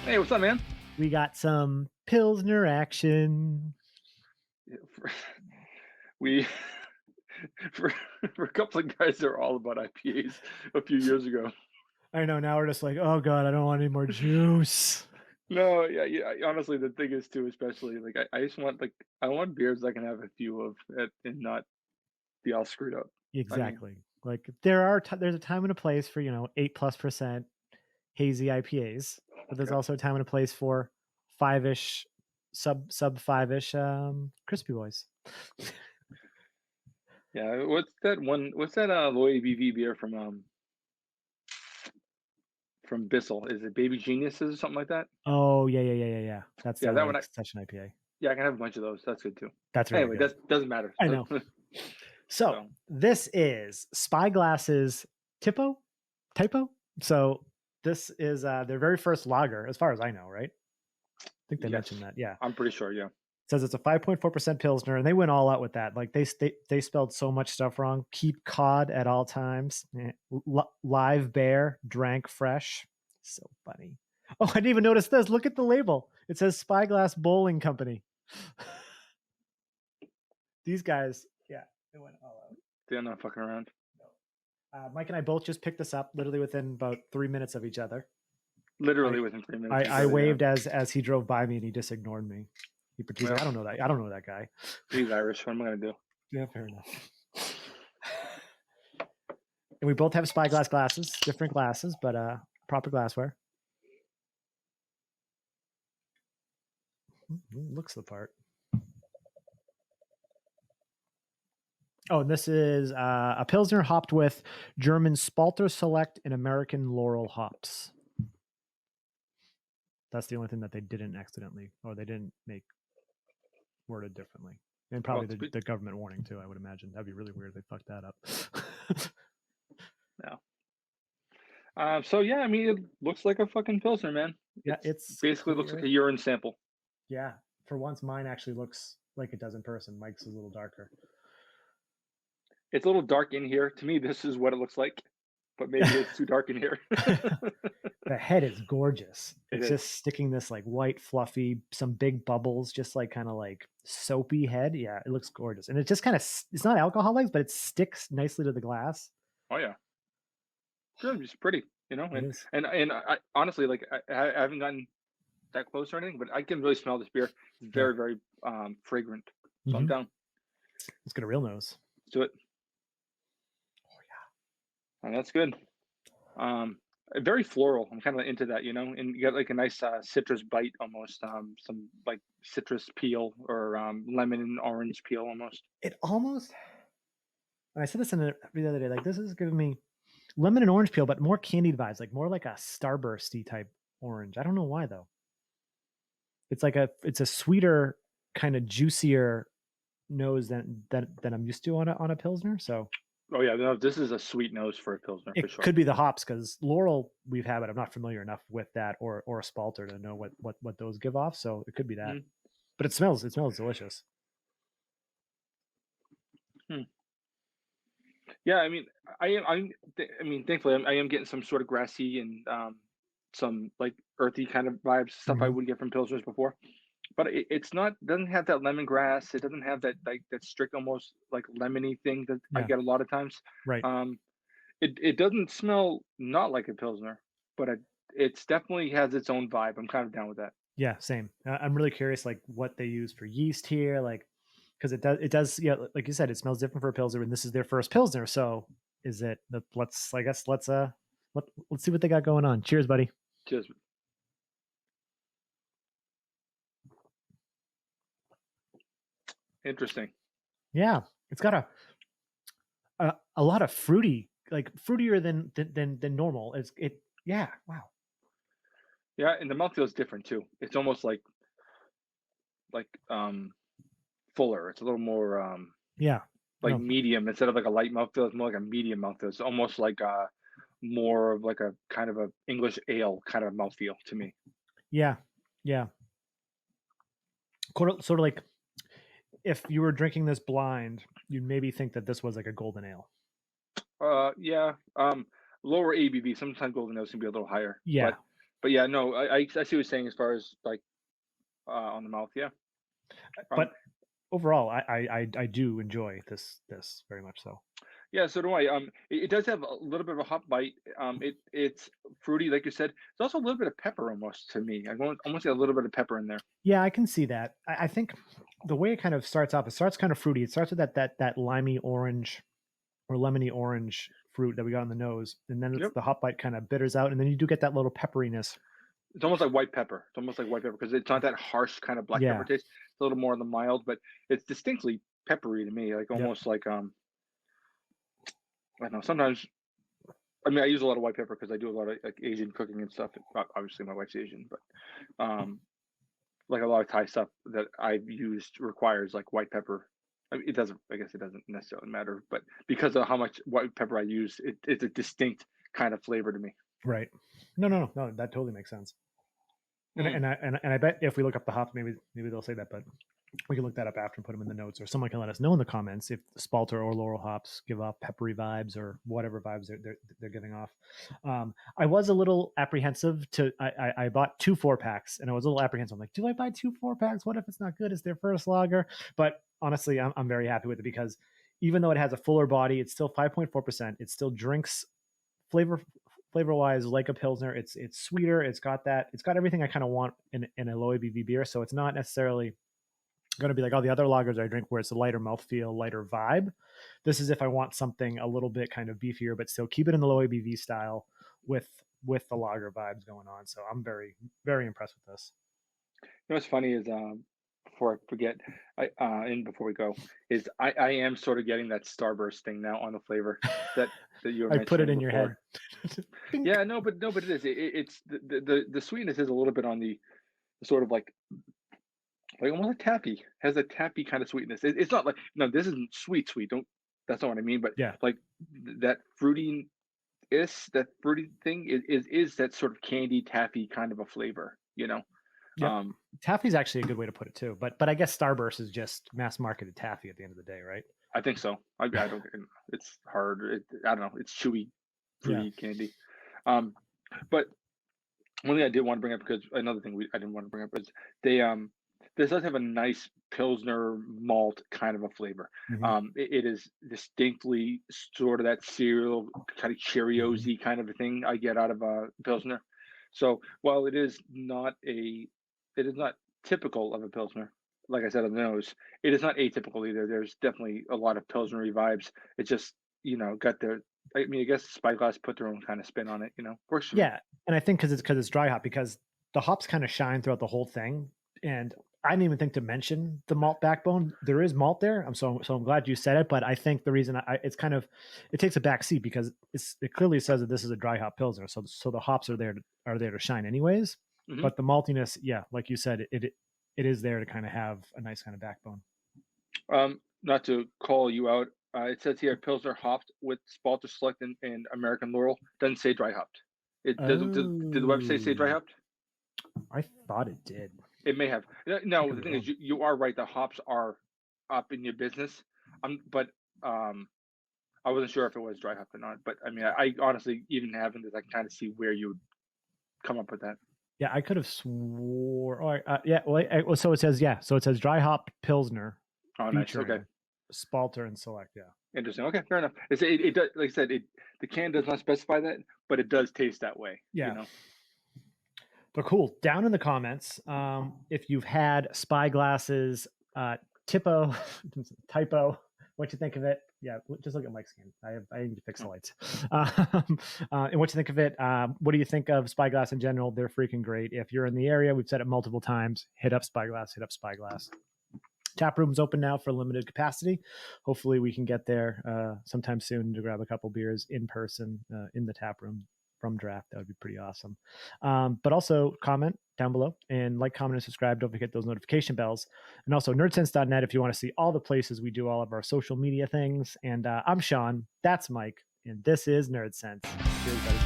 Hey, what's up, man? We got some Pilsner action. We for for a couple of guys that are all about IPAs a few years ago. I know now we're just like, oh god, I don't want any more juice. No, yeah. Honestly, the thing is too, especially like I just want I want beers I can have a few of and not be all screwed up. I mean, Exactly. Like there's a time and a place for 8+% hazy IPAs, but there's okay, also a time and a place for five-ish sub five-ish crispy boys. yeah. What's that one? What's that low ABV beer from Bissell? Is it Baby Geniuses or something like that? Oh yeah. That's Yeah, their that one. like session IPA. Yeah, I can have a bunch of those. That's good too. That's very Anyway, good. that doesn't matter. I know. So So this is Spyglass's Typpo. Typo. So this is their very first lager, as far as I know, right? I think they yes, mentioned that. Yeah. I'm pretty sure. Yeah. It says it's a 5.4% Pilsner, and they went all out with that. Like they spelled so much stuff wrong. Keep cod at all times. Live bear, drank fresh. So funny. Oh, I didn't even notice this. Look at the label. It says Spyglass Bowling Company. These guys, yeah, they went all out. They're not fucking around. Mike and I both just picked this up literally within about 3 minutes of each other. Literally within 3 minutes. I waved as he drove by me and he just ignored me. He's like, I don't know that guy. He's Irish. What am I gonna do? Yeah, fair enough. And we both have Spyglass glasses, different glasses, but proper glassware. Looks the part. Oh, and this is a Pilsner hopped with German Spalter Select and American Loral hops. That's the only thing that they didn't accidentally, or they didn't make worded differently. And probably the government warning too, I would imagine. That'd be really weird if they fucked that up. No. So yeah, I mean, it looks like a fucking Pilsner, man. Yeah, it's basically looks like a urine sample. Yeah, for once, mine actually looks like it does in person. Mike's is a little darker. It's a little dark in here. To me, this is what it looks like, but maybe it's too dark in here. The head is gorgeous. It's is. just sticking this like white, fluffy, some big bubbles, just like kind of like soapy head. Yeah, it looks gorgeous, and it just kind of it's not alcohol legs, but it sticks nicely to the glass. Oh yeah, good. It's pretty, you know. It is. And I honestly like I haven't gotten that close or anything, but I can really smell this beer. It's very fragrant. So I'm down. Let's get a real nose. Let's do it. Oh yeah, and that's good. Very floral. I'm kind of into that, you know, and you got like a nice citrus bite almost. Some like citrus peel or lemon and orange peel almost. It almost. And I said this the other day. Like this is giving me lemon and orange peel, but more candied vibes, like more like a starbursty type orange. I don't know why though. It's like it's a sweeter, kind of juicier nose than I'm used to on a Pilsner. So oh yeah, no, this is a sweet nose for a Pilsner for sure. It could be the hops because Loral we've had, but I'm not familiar enough with that or a Spalter to know what those give off. So it could be that. But it smells delicious. Yeah, I mean, I mean, thankfully, I am getting some sort of grassy and some like earthy kind of vibes, stuff I would get from Pilsners before. But it's not doesn't have that lemongrass. It doesn't have that like that strict almost like lemony thing that I get a lot of times. Right. It doesn't smell not like a Pilsner, but it's definitely has its own vibe. I'm kind of down with that. Yeah, same. I'm really curious like what they use for yeast here, like because it does yeah, like you said, it smells different for a Pilsner, and this is their first Pilsner. So is it? Let's see what they got going on. Cheers, buddy. Cheers. Interesting. Yeah, it's got a lot of fruity, like fruitier than normal. Yeah, wow. Yeah, and the mouthfeel is different too. It's almost like fuller. It's a little more medium instead of like a light mouthfeel. It's more like a medium mouthfeel. It's almost like more of like a kind of a English ale kind of mouthfeel to me. Yeah. Sort of like if you were drinking this blind, you'd maybe think that this was like a golden ale. Yeah. Lower ABV. Sometimes golden ales can be a little higher. Yeah. But yeah, no, I see what you're saying as far as like on the mouth. Yeah. But overall, I do enjoy this very much so. Yeah, so do I. It does have a little bit of a hop bite. It's fruity, like you said. There's also a little bit of pepper almost to me. I almost get a little bit of pepper in there. Yeah, I can see that. I think the way it kind of starts off, it starts kind of fruity. It starts with that limey orange or lemony orange fruit that we got on the nose, and then Yep. the hop bite kind of bitters out, and then you do get that little pepperiness. It's almost like white pepper. It's almost like white pepper because it's not that harsh kind of black Yeah. pepper taste. It's a little more on the mild, but it's distinctly peppery to me. Like almost like I don't know. Sometimes, I mean, I use a lot of white pepper because I do a lot of like Asian cooking and stuff. Obviously, my wife's Asian, but like a lot of Thai stuff that I've used requires like white pepper. I mean, it doesn't. I guess it doesn't necessarily matter, but because of how much white pepper I use, it's a distinct kind of flavor to me. Right. No, that totally makes sense. And I bet if we look up the hops, maybe they'll say that, but we can look that up after and put them in the notes, or someone can let us know in the comments if Spalter or Loral hops give off peppery vibes or whatever vibes they're giving off. I was a little apprehensive I bought 2 4-packs, and I was a little apprehensive. I'm like, do I buy 2 4-packs? What if it's not good? It's their first lager. But honestly, I'm very happy with it because even though it has a fuller body, it's still 5.4%. It still drinks flavor wise like a Pilsner. It's sweeter. It's got everything I kind of want in a low ABV beer. So it's not necessarily going to be like all the other lagers I drink where it's a lighter mouthfeel, lighter vibe. This is if I want something a little bit kind of beefier, but still keep it in the low ABV style with the lager vibes going on. So I'm very, very impressed with this. You know what's funny is before I forget, and before we go, is I am sort of getting that Starburst thing now on the flavor that you were I mentioning put it in before. your head. Yeah, no, but it is. It's the sweetness is a little bit on the sort of like almost like taffy. Has a taffy kind of sweetness. It's not like, no, this isn't sweet. Don't. That's not what I mean. But yeah, like that fruity thing is that sort of candy taffy kind of a flavor. You know. Yeah. Taffy's actually a good way to put it too, but I guess Starburst is just mass marketed taffy at the end of the day, right? I think so. I don't. It's hard. I don't know. It's chewy, fruity candy. But one thing I did want to bring up, because another thing I didn't want to bring up is this does have a nice Pilsner malt kind of a flavor. Mm-hmm. It is distinctly sort of that cereal kind of Cheerios-y kind of a thing I get out of a Pilsner. So while it is not typical of a Pilsner, like I said on the nose, it is not atypical either. There's definitely a lot of Pilsner-y vibes. It's just, got their, I mean, I guess Spyglass put their own kind of spin on it, Works for me. Yeah, and I think because it's dry hop, because the hops kind of shine throughout the whole thing, and I didn't even think to mention the malt backbone. There is malt there. I'm glad you said it, but I think the reason it takes a back seat because it clearly says that this is a dry hop Pilsner, so the hops are there to shine anyways. Mm-hmm. But the maltiness, yeah, like you said, it is there to kind of have a nice kind of backbone. Not to call you out, it says here Pilsner hopped with Spalter Select and American Laurel. Doesn't say dry hopped. Did the website say dry hopped? I thought it did. It may have. No, the thing is, you are right. The hops are up in your business. But I wasn't sure if it was dry hopped or not. But I mean, I honestly, even having this, I can kind of see where you would come up with that. Yeah, I could have swore. So it says dry hop Pilsner. Oh, nice. Okay. Spalter and Select. Yeah. Interesting. Okay, fair enough. It does, like I said, the can does not specify that, but it does taste that way. Yeah. But cool. Down in the comments, if you've had Spyglass's Typpo, what you think of it? Yeah, just look at Mike's skin. I need to fix the lights. And what you think of it? What do you think of Spyglass in general? They're freaking great. If you're in the area, we've said it multiple times. Hit up Spyglass. Tap room's open now for limited capacity. Hopefully we can get there sometime soon to grab a couple beers in person in the tap room from draft. That would be pretty awesome. But also comment down below and like, comment, and subscribe. Don't forget those notification bells. And also nerdsense.net if you want to see all the places we do all of our social media things. And I'm Sean. That's Mike. And this is Nerdsense. Cheers, buddy.